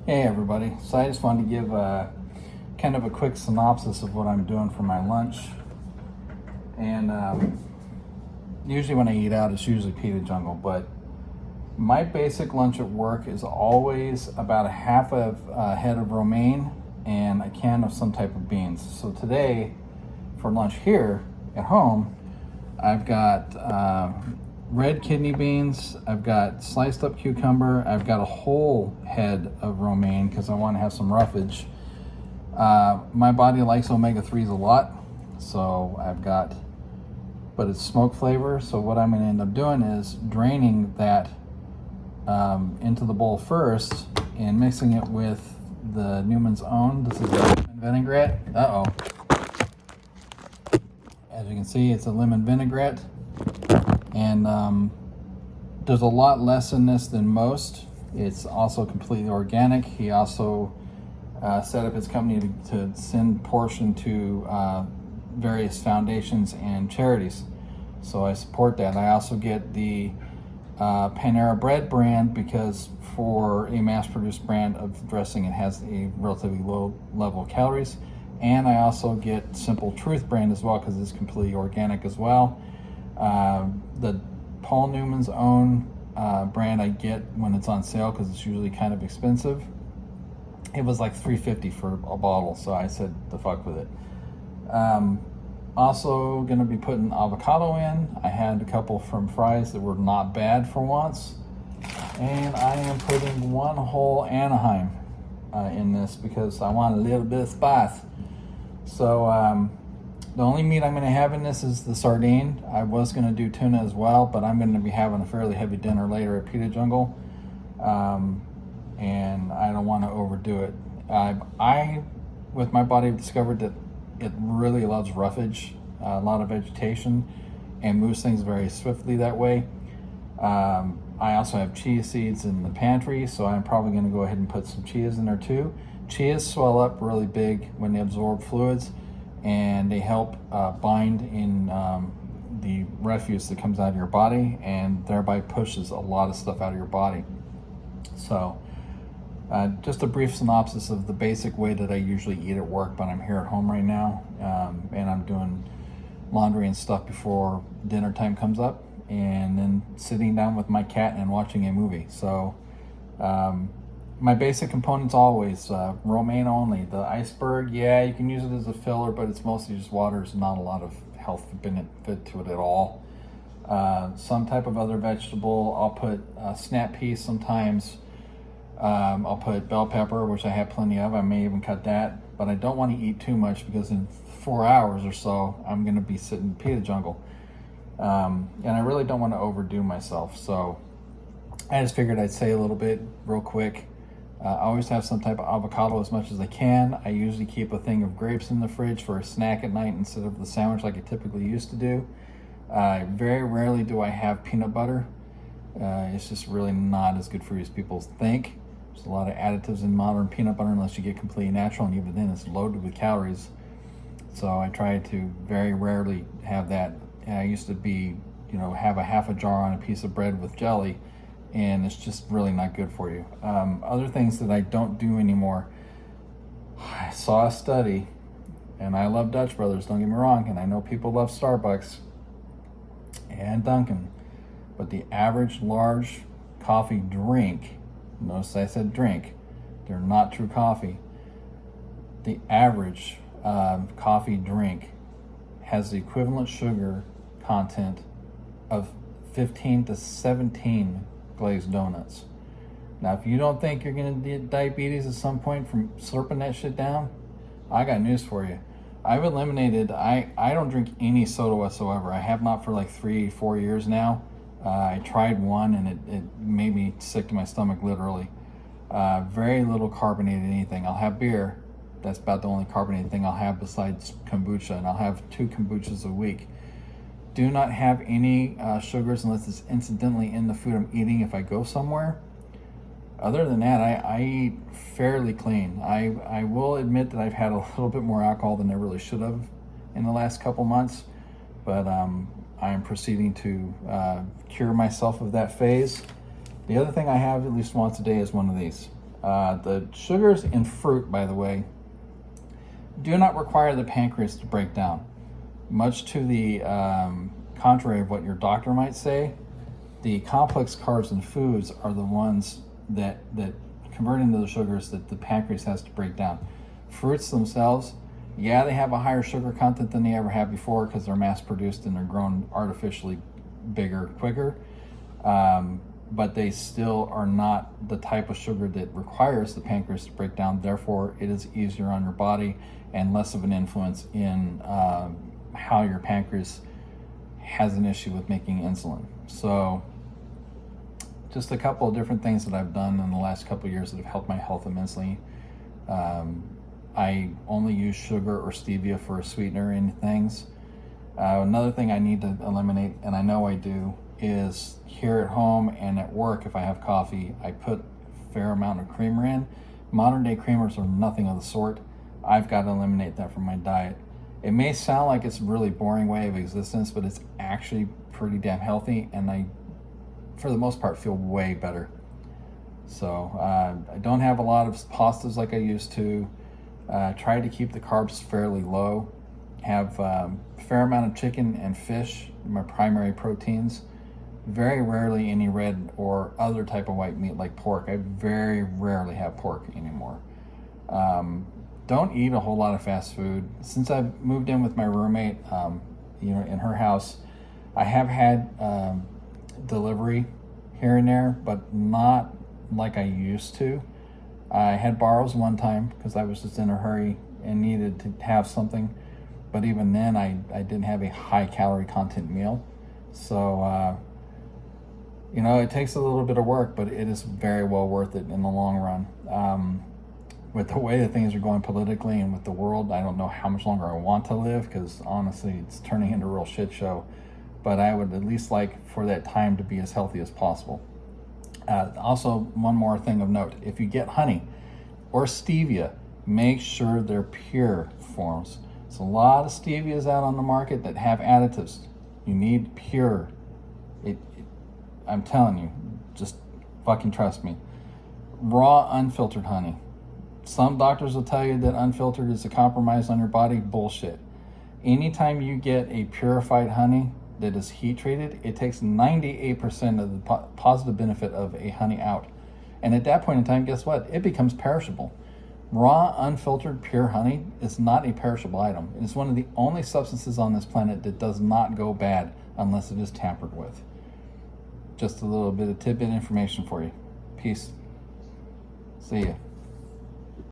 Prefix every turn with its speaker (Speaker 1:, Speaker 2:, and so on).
Speaker 1: Hey everybody, so I just wanted to give kind of a quick synopsis of what I'm doing for my lunch. And usually when I eat out, it's usually Pita Jungle, but my basic lunch at work is always about a half of a head of romaine and a can of some type of beans. So today, for lunch here at home, I've got red kidney beans, I've got sliced up cucumber, I've got a whole head of romaine because I want to have some roughage. My body likes omega-3s a lot, so but it's smoke flavor, so what I'm going to end up doing is draining that into the bowl first and mixing it with the Newman's Own. This is a lemon vinaigrette. As you can see, it's a lemon vinaigrette, and there's a lot less in this than most. It's also completely organic. He also set up his company to send portion to various foundations and charities, so I support that. I also get the Panera Bread brand because for a mass-produced brand of dressing, it has a relatively low level of calories. And I also get Simple Truth brand as well because it's completely organic as well. The Paul Newman's Own brand I get when it's on sale because it's usually kind of expensive. It was like $3.50 for a bottle, so I said the fuck with it. Also going to be putting avocado in. I had a couple from Fry's that were not bad for once. And I am putting one whole Anaheim in this because I want a little bit of spice. So the only meat I'm going to have in this is the sardine. I was going to do tuna as well, but I'm going to be having a fairly heavy dinner later at Pita Jungle. And I don't want to overdo it. I, with my body, have discovered that it really loves roughage, a lot of vegetation, and moves things very swiftly that way. I also have chia seeds in the pantry, so I'm probably going to go ahead and put some chias in there too. Chias swell up really big when they absorb fluids, and they help bind in the refuse that comes out of your body, and thereby pushes a lot of stuff out of your body. So just a brief synopsis of the basic way that I usually eat at work, but I'm here at home right now, and I'm doing laundry and stuff before dinner time comes up, and then sitting down with my cat and watching a movie. So my basic components always romaine only. The iceberg, yeah, you can use it as a filler, but it's mostly just water. There's not a lot of health benefit to it at all. Some type of other vegetable. I'll put snap peas sometimes. I'll put bell pepper, which I have plenty of. I may even cut that, but I don't want to eat too much because in 4 hours or so, I'm going to be sitting in Pita Jungle. And I really don't want to overdo myself. So I just figured I'd say a little bit real quick. I always have some type of avocado as much as I can. I usually keep a thing of grapes in the fridge for a snack at night instead of the sandwich like I typically used to do. Very rarely do I have peanut butter. It's just really not as good for you as people think. There's a lot of additives in modern peanut butter unless you get completely natural, and even then it's loaded with calories. So I try to very rarely have that. I used to have a half a jar on a piece of bread with jelly, and it's just really not good for you. Other things that I don't do anymore, I saw a study, and I love Dutch Brothers, don't get me wrong, and I know people love Starbucks and Dunkin', but the average large coffee drink, notice I said drink, they're not true coffee. The average coffee drink has the equivalent sugar content of 15 to 17 glazed donuts. Now, if you don't think you're going to get diabetes at some point from slurping that shit down, I got news for you. I've eliminated, I don't drink any soda whatsoever. I have not for like 3-4 years now. I tried one and it made me sick to my stomach, literally. Very little carbonated anything. I'll have beer. That's about the only carbonated thing I'll have besides kombucha, and I'll have 2 kombuchas a week. Do not have any sugars unless it's incidentally in the food I'm eating if I go somewhere. Other than that, I eat fairly clean. I will admit that I've had a little bit more alcohol than I really should have in the last couple months, but I am proceeding to cure myself of that phase. The other thing I have at least once a day is one of these. The sugars in fruit, by the way, do not require the pancreas to break down. Much to the contrary of what your doctor might say, the complex carbs in foods are the ones that convert into the sugars that the pancreas has to break down. Fruits themselves, yeah, they have a higher sugar content than they ever have before because they're mass produced and they're grown artificially bigger, quicker. But they still are not the type of sugar that requires the pancreas to break down. Therefore, it is easier on your body and less of an influence in how your pancreas has an issue with making insulin. So just a couple of different things that I've done in the last couple of years that have helped my health immensely. I only use sugar or stevia for a sweetener in things. Another thing I need to eliminate, and I know I do, is here at home and at work, if I have coffee, I put a fair amount of creamer in. Modern day creamers are nothing of the sort. I've got to eliminate that from my diet. It may sound like it's a really boring way of existence, but it's actually pretty damn healthy, and I, for the most part, feel way better. So I don't have a lot of pastas like I used to. Try to keep the carbs fairly low. Have a fair amount of chicken and fish, my primary proteins. Very rarely any red or other type of white meat like pork. I very rarely have pork anymore. Don't eat a whole lot of fast food. Since I've moved in with my roommate, in her house, I have had delivery here and there, but not like I used to. I had Barrows one time because I was just in a hurry and needed to have something. But even then, I didn't have a high calorie content meal. So, it takes a little bit of work, but it is very well worth it in the long run. With the way that things are going politically and with the world, I don't know how much longer I want to live because honestly, it's turning into a real shit show. But I would at least like for that time to be as healthy as possible. Also, one more thing of note. If you get honey or stevia, make sure they're pure forms. There's a lot of stevias out on the market that have additives. You need pure. I'm telling you, just fucking trust me. Raw, unfiltered honey. Some doctors will tell you that unfiltered is a compromise on your body. Bullshit. Anytime you get a purified honey that is heat treated, it takes 98% of the positive benefit of a honey out. And at that point in time, guess what? It becomes perishable. Raw, unfiltered, pure honey is not a perishable item. It is one of the only substances on this planet that does not go bad unless it is tampered with. Just a little bit of tidbit information for you. Peace. See ya.